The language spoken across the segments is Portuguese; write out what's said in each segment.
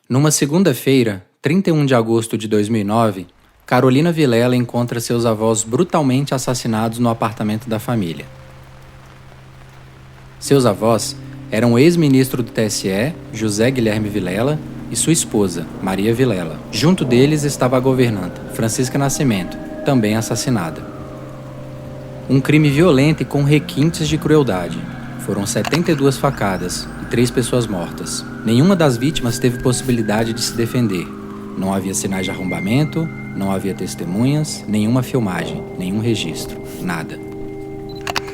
Numa segunda-feira, 31 de agosto de 2009, Carolina Vilela encontra seus avós brutalmente assassinados no apartamento da família. Seus avós eram o ex-ministro do TSE, José Guilherme Vilela, e sua esposa, Maria Vilela. Junto deles estava a governanta, Francisca Nascimento, também assassinada. Um crime violento e com requintes de crueldade. Foram 72 facadas e 3 pessoas mortas. Nenhuma das vítimas teve possibilidade de se defender. Não havia sinais de arrombamento, não havia testemunhas, nenhuma filmagem, nenhum registro, nada.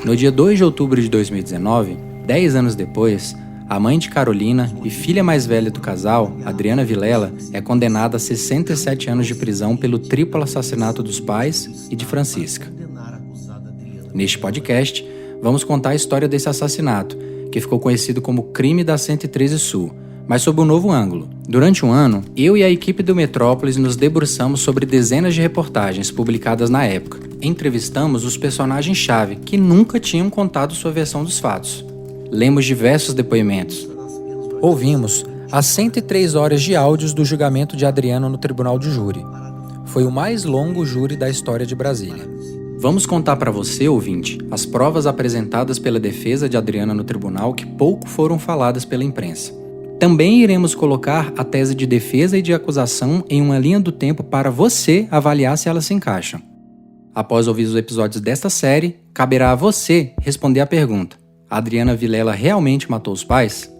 No dia 2 de outubro de 2019, 10 anos depois, a mãe de Carolina e filha mais velha do casal, Adriana Vilela, é condenada a 67 anos de prisão pelo triplo assassinato dos pais e de Francisca. Neste podcast, vamos contar a história desse assassinato, que ficou conhecido como Crime da 113 Sul, mas sob um novo ângulo. Durante um ano, eu e a equipe do Metrópolis nos debruçamos sobre dezenas de reportagens publicadas na época. Entrevistamos os personagens-chave que nunca tinham contado sua versão dos fatos. Lemos diversos depoimentos. Ouvimos as 103 horas de áudios do julgamento de Adriana no tribunal de júri. Foi o mais longo júri da história de Brasília. Vamos contar para você, ouvinte, as provas apresentadas pela defesa de Adriana no tribunal que pouco foram faladas pela imprensa. Também iremos colocar a tese de defesa e de acusação em uma linha do tempo para você avaliar se elas se encaixam. Após ouvir os episódios desta série, caberá a você responder a pergunta: Adriana Vilela realmente matou os pais?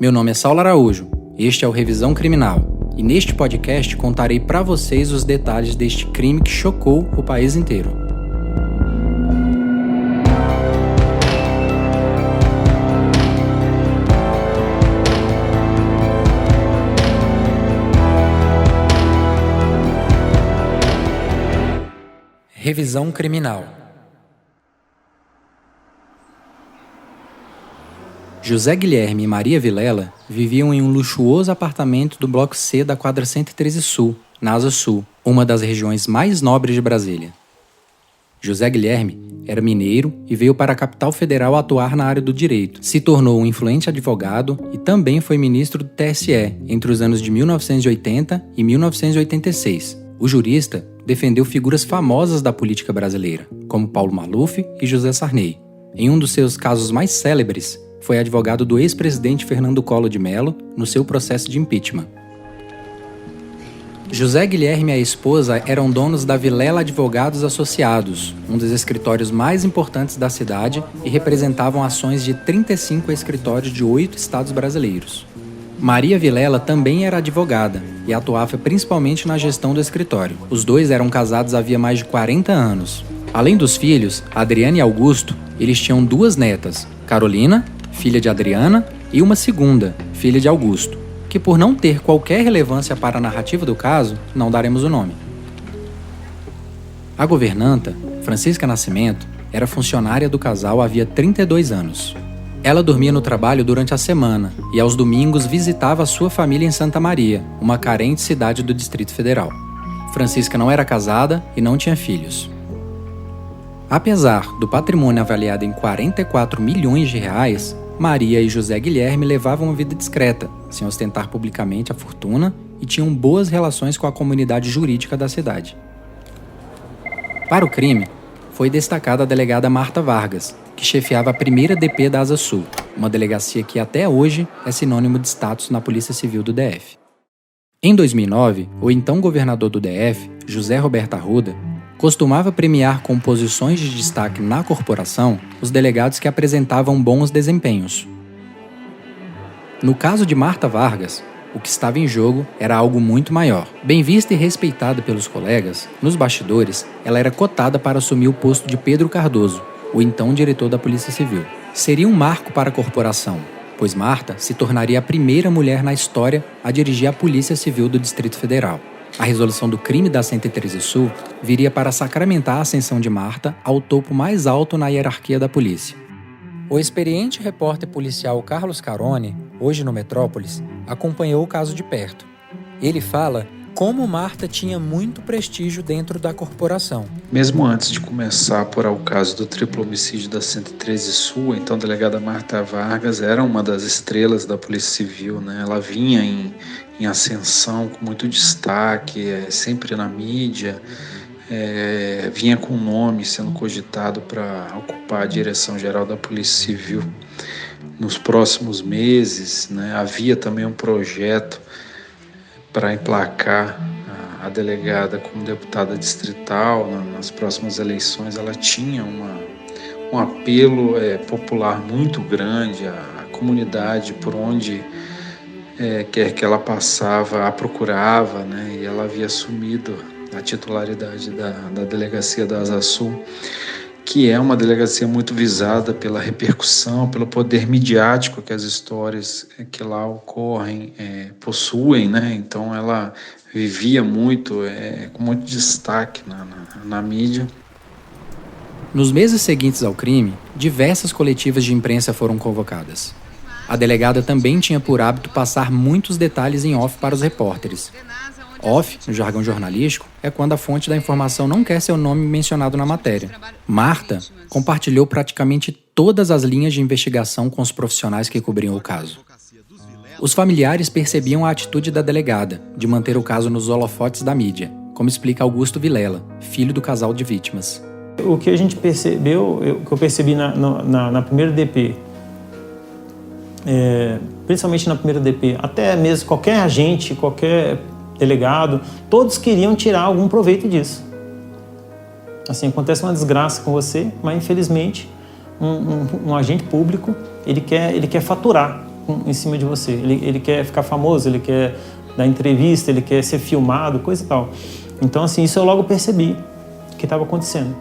Meu nome é Saulo Araújo, este é o Revisão Criminal, e neste podcast contarei para vocês os detalhes deste crime que chocou o país inteiro. Revisão Criminal. José Guilherme e Maria Vilela viviam em um luxuoso apartamento do Bloco C da quadra 113 Sul, na Asa Sul, uma das regiões mais nobres de Brasília. José Guilherme era mineiro e veio para a capital federal atuar na área do direito. Se tornou um influente advogado e também foi ministro do TSE entre os anos de 1980 e 1986. O jurista defendeu figuras famosas da política brasileira, como Paulo Maluf e José Sarney. Em um dos seus casos mais célebres, foi advogado do ex-presidente Fernando Collor de Mello no seu processo de impeachment. José Guilherme e a esposa eram donos da Vilela Advogados Associados, um dos escritórios mais importantes da cidade, e representavam ações de 35 escritórios de 8 estados brasileiros. Maria Vilela também era advogada e atuava principalmente na gestão do escritório. Os dois eram casados havia mais de 40 anos. Além dos filhos, Adriana e Augusto, eles tinham 2 netas, Carolina, filha de Adriana, e uma segunda, filha de Augusto, que por não ter qualquer relevância para a narrativa do caso, não daremos o nome. A governanta, Francisca Nascimento, era funcionária do casal havia 32 anos. Ela dormia no trabalho durante a semana e aos domingos visitava a sua família em Santa Maria, uma carente cidade do Distrito Federal. Francisca não era casada e não tinha filhos. Apesar do patrimônio avaliado em 44 milhões de reais, Maria e José Guilherme levavam uma vida discreta, sem ostentar publicamente a fortuna, e tinham boas relações com a comunidade jurídica da cidade. Para o crime, foi destacada a delegada Marta Vargas, que chefiava a primeira DP da Asa Sul, uma delegacia que até hoje é sinônimo de status na Polícia Civil do DF. Em 2009, o então governador do DF, José Roberto Arruda, costumava premiar com posições de destaque na corporação os delegados que apresentavam bons desempenhos. No caso de Marta Vargas, o que estava em jogo era algo muito maior. Bem vista e respeitada pelos colegas, nos bastidores, ela era cotada para assumir o posto de Pedro Cardoso, o então diretor da Polícia Civil. Seria um marco para a corporação, pois Marta se tornaria a primeira mulher na história a dirigir a Polícia Civil do Distrito Federal. A resolução do crime da 113 Sul viria para sacramentar a ascensão de Marta ao topo mais alto na hierarquia da polícia. O experiente repórter policial Carlos Carone, hoje no Metrópolis, acompanhou o caso de perto. Ele fala como Marta tinha muito prestígio dentro da corporação. Mesmo antes de começar a apurar o caso do triplo homicídio da 113 Sul, então a delegada Marta Vargas era uma das estrelas da Polícia Civil, né? Ela vinha em ascensão, com muito destaque, sempre na mídia, vinha com nome sendo cogitado para ocupar a direção-geral da Polícia Civil nos próximos meses, né? Havia também um projeto para emplacar a delegada como deputada distrital nas próximas eleições. Ela tinha um apelo popular muito grande, a comunidade por onde quer que ela passava a procurava, né? E ela havia assumido a titularidade da delegacia da Asa Sul, que é uma delegacia muito visada pela repercussão, pelo poder midiático que as histórias que lá ocorrem possuem, né? Então ela vivia muito, com muito destaque na mídia. Nos meses seguintes ao crime, diversas coletivas de imprensa foram convocadas. A delegada também tinha por hábito passar muitos detalhes em off para os repórteres. Off, no jargão jornalístico, é quando a fonte da informação não quer seu nome mencionado na matéria. Marta compartilhou praticamente todas as linhas de investigação com os profissionais que cobriam o caso. Os familiares percebiam a atitude da delegada de manter o caso nos holofotes da mídia, como explica Augusto Vilela, filho do casal de vítimas. O que a gente percebeu, que eu percebi na primeira DP, principalmente na primeira DP, até mesmo qualquer agente, qualquer delegado, todos queriam tirar algum proveito disso. Assim, acontece uma desgraça com você, mas infelizmente um agente público, ele quer faturar em cima de você, ele quer ficar famoso, ele quer dar entrevista, ele quer ser filmado, coisa e tal. Então, assim, isso eu logo percebi que estava acontecendo,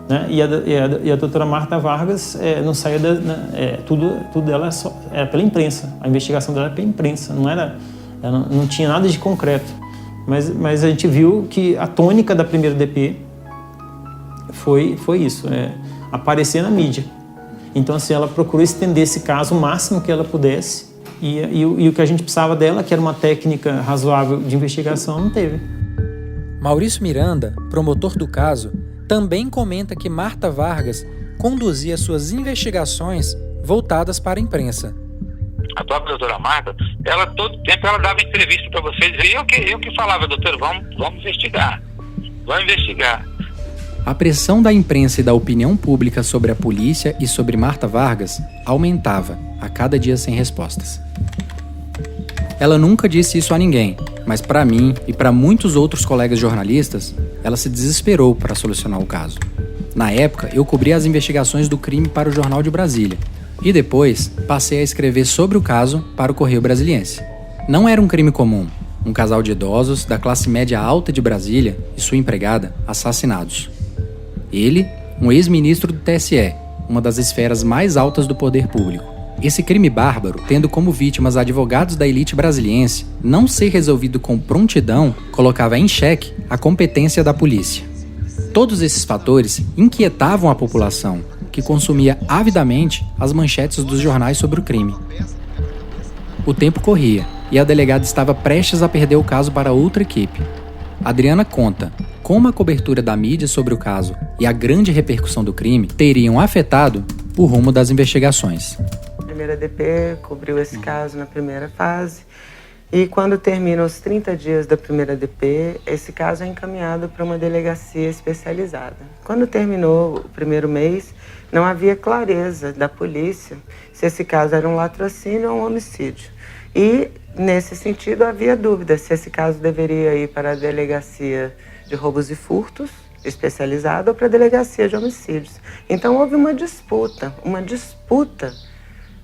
né? E a doutora Marta Vargas não saía tudo dela era pela imprensa, a investigação dela era pela imprensa, não tinha nada de concreto, mas a gente viu que a tônica da primeira DP foi isso, aparecer na mídia. Então, assim, ela procurou estender esse caso o máximo que ela pudesse e o que a gente precisava dela, que era uma técnica razoável de investigação, não teve. Maurício Miranda, promotor do caso, também comenta que Marta Vargas conduzia suas investigações voltadas para a imprensa. A própria doutora Marta, ela todo tempo ela dava entrevista para vocês, e eu que falava, doutor, vamos investigar. A pressão da imprensa e da opinião pública sobre a polícia e sobre Marta Vargas aumentava a cada dia sem respostas. Ela nunca disse isso a ninguém, mas para mim e para muitos outros colegas jornalistas, ela se desesperou para solucionar o caso. Na época, eu cobria as investigações do crime para o Jornal de Brasília e depois passei a escrever sobre o caso para o Correio Brasiliense. Não era um crime comum, um casal de idosos da classe média alta de Brasília e sua empregada assassinados. Ele, um ex-ministro do TSE, uma das esferas mais altas do poder público. Esse crime bárbaro, tendo como vítimas advogados da elite brasiliense, não ser resolvido com prontidão, colocava em xeque a competência da polícia. Todos esses fatores inquietavam a população, que consumia avidamente as manchetes dos jornais sobre o crime. O tempo corria e a delegada estava prestes a perder o caso para outra equipe. Adriana conta como a cobertura da mídia sobre o caso e a grande repercussão do crime teriam afetado o rumo das investigações. A primeira DP cobriu esse caso na primeira fase e quando termina os 30 dias da primeira DP, esse caso é encaminhado para uma delegacia especializada. Quando terminou o primeiro mês, não havia clareza da polícia se esse caso era um latrocínio ou um homicídio. E, nesse sentido, havia dúvida se esse caso deveria ir para a delegacia de roubos e furtos, especializada, ou para a delegacia de homicídios. Então, houve uma disputa,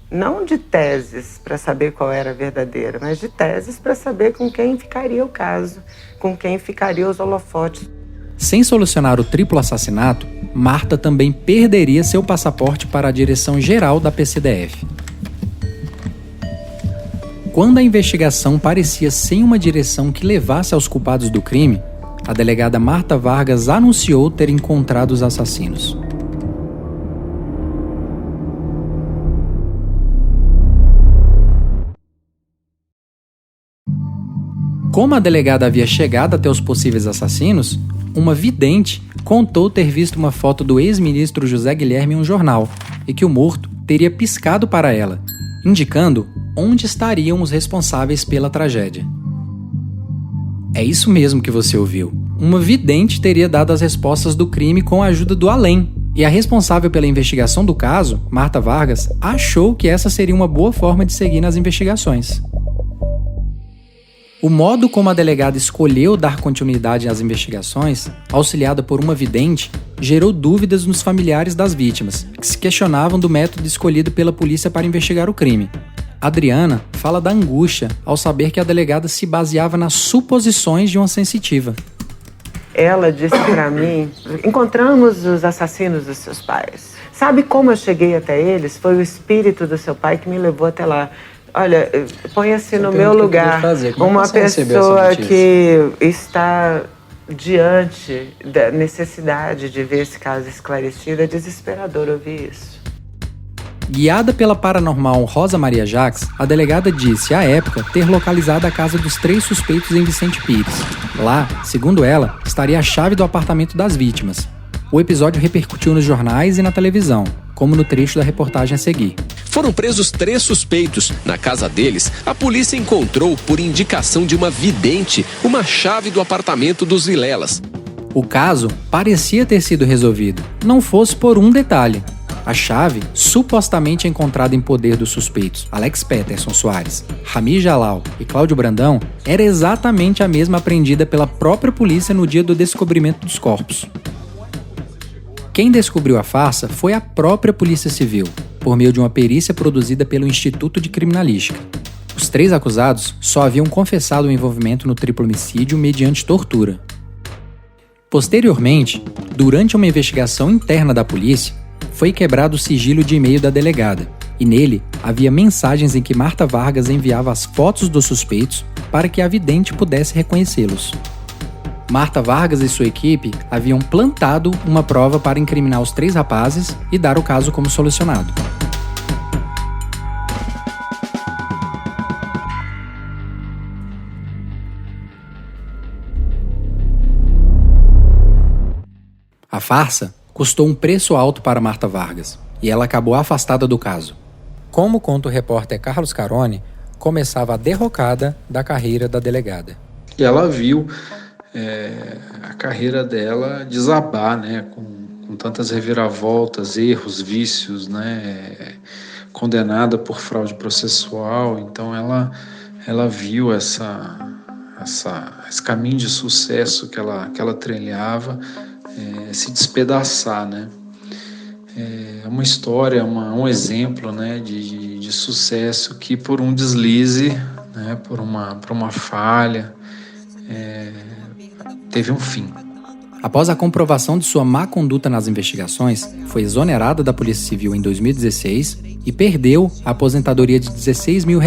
não de teses para saber qual era a verdadeira, mas de teses para saber com quem ficaria o caso, com quem ficariam os holofotes. Sem solucionar o triplo assassinato, Marta também perderia seu passaporte para a direção-geral da PCDF. Quando a investigação parecia sem uma direção que levasse aos culpados do crime, a delegada Marta Vargas anunciou ter encontrado os assassinos. Como a delegada havia chegado até os possíveis assassinos, uma vidente contou ter visto uma foto do ex-ministro José Guilherme em um jornal e que o morto teria piscado para ela, indicando onde estariam os responsáveis pela tragédia. É isso mesmo que você ouviu. Uma vidente teria dado as respostas do crime com a ajuda do além. E a responsável pela investigação do caso, Marta Vargas, achou que essa seria uma boa forma de seguir nas investigações. O modo como a delegada escolheu dar continuidade às investigações, auxiliada por uma vidente, gerou dúvidas nos familiares das vítimas, que se questionavam do método escolhido pela polícia para investigar o crime. Adriana fala da angústia ao saber que a delegada se baseava nas suposições de uma sensitiva. Ela disse para mim, encontramos os assassinos dos seus pais. Sabe como eu cheguei até eles? Foi o espírito do seu pai que me levou até lá. Olha, ponha-se no meu lugar, uma pessoa que está diante da necessidade de ver esse caso esclarecido. É desesperador ouvir isso. Guiada pela paranormal Rosa Maria Jacques, a delegada disse, à época, ter localizado a casa dos 3 suspeitos em Vicente Pires. Lá, segundo ela, estaria a chave do apartamento das vítimas. O episódio repercutiu nos jornais e na televisão, como no trecho da reportagem a seguir. Foram presos 3 suspeitos. Na casa deles, a polícia encontrou, por indicação de uma vidente, uma chave do apartamento dos Vilelas. O caso parecia ter sido resolvido, não fosse por um detalhe. A chave, supostamente encontrada em poder dos suspeitos Alex Peterson Soares, Rami Jalal e Cláudio Brandão, era exatamente a mesma apreendida pela própria polícia no dia do descobrimento dos corpos. Quem descobriu a farsa foi a própria Polícia Civil, por meio de uma perícia produzida pelo Instituto de Criminalística. Os 3 acusados só haviam confessado o envolvimento no triplo homicídio mediante tortura. Posteriormente, durante uma investigação interna da polícia, foi quebrado o sigilo de e-mail da delegada, e nele havia mensagens em que Marta Vargas enviava as fotos dos suspeitos para que a vidente pudesse reconhecê-los. Marta Vargas e sua equipe haviam plantado uma prova para incriminar os 3 rapazes e dar o caso como solucionado. A farsa custou um preço alto para Marta Vargas e ela acabou afastada do caso. Como conta o repórter Carlos Carone, começava a derrocada da carreira da delegada. E ela viu a carreira dela desabar, né, com tantas reviravoltas, erros, vícios, né, condenada por fraude processual. Então ela viu esse caminho de sucesso que ela trilhava se despedaçar, né? É uma história, um exemplo, né, de sucesso que por um deslize, né, por uma falha, teve um fim. Após a comprovação de sua má conduta nas investigações, foi exonerada da Polícia Civil em 2016 e perdeu a aposentadoria de R$16 mil.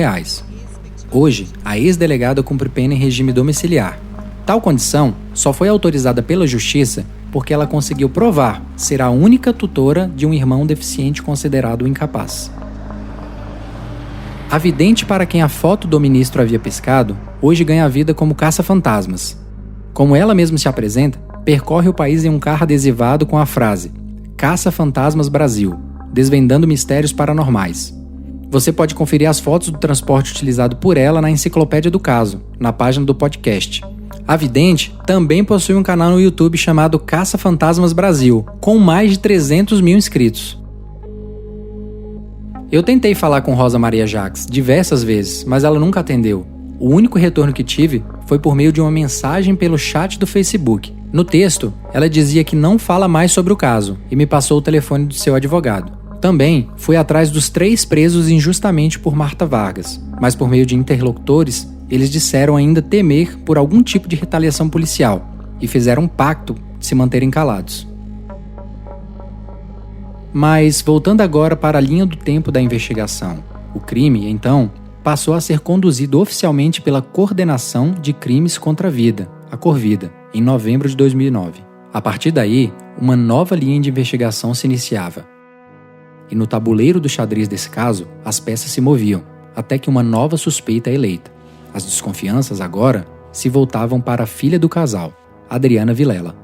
Hoje, a ex-delegada cumpre pena em regime domiciliar. Tal condição só foi autorizada pela Justiça porque ela conseguiu provar ser a única tutora de um irmão deficiente considerado incapaz. A vidente para quem a foto do ministro havia piscado, hoje ganha vida como caça-fantasmas. Como ela mesma se apresenta, percorre o país em um carro adesivado com a frase Caça-Fantasmas Brasil, desvendando mistérios paranormais. Você pode conferir as fotos do transporte utilizado por ela na enciclopédia do caso, na página do podcast. A vidente também possui um canal no YouTube chamado Caça-Fantasmas Brasil, com mais de 300 mil inscritos. Eu tentei falar com Rosa Maria Jacques diversas vezes, mas ela nunca atendeu. O único retorno que tive foi por meio de uma mensagem pelo chat do Facebook. No texto, ela dizia que não fala mais sobre o caso e me passou o telefone do seu advogado. Também fui atrás dos 3 presos injustamente por Marta Vargas, mas por meio de interlocutores, eles disseram ainda temer por algum tipo de retaliação policial e fizeram um pacto de se manterem calados. Mas, voltando agora para a linha do tempo da investigação, o crime, então, passou a ser conduzido oficialmente pela Coordenação de Crimes contra a Vida, a Corvida, em novembro de 2009. A partir daí, uma nova linha de investigação se iniciava. E no tabuleiro do xadrez desse caso, as peças se moviam, até que uma nova suspeita é eleita. As desconfianças agora se voltavam para a filha do casal, Adriana Vilela.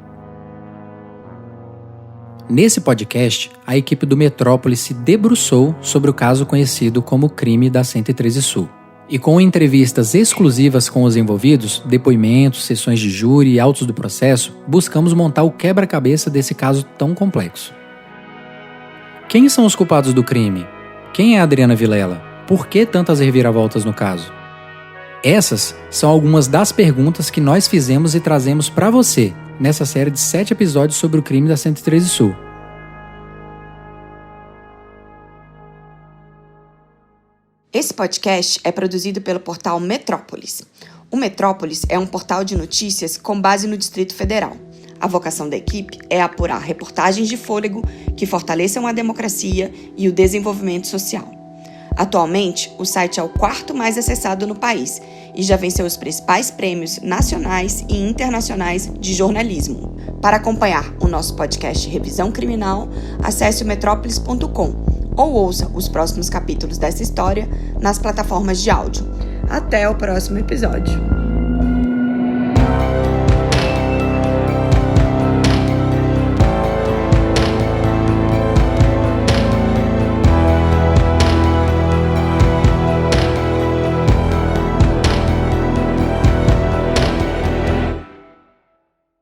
Nesse podcast, a equipe do Metrópolis se debruçou sobre o caso conhecido como crime da 113 Sul. E com entrevistas exclusivas com os envolvidos, depoimentos, sessões de júri e autos do processo, buscamos montar o quebra-cabeça desse caso tão complexo. Quem são os culpados do crime? Quem é Adriana Vilela? Por que tantas reviravoltas no caso? Essas são algumas das perguntas que nós fizemos e trazemos para você nessa série de 7 episódios sobre o crime da 113 Sul. Esse podcast é produzido pelo portal Metrópolis. O Metrópolis é um portal de notícias com base no Distrito Federal. A vocação da equipe é apurar reportagens de fôlego que fortaleçam a democracia e o desenvolvimento social. Atualmente, o site é o 4º mais acessado no país e já venceu os principais prêmios nacionais e internacionais de jornalismo. Para acompanhar o nosso podcast Revisão Criminal, acesse o metrópolis.com ou ouça os próximos capítulos dessa história nas plataformas de áudio. Até o próximo episódio.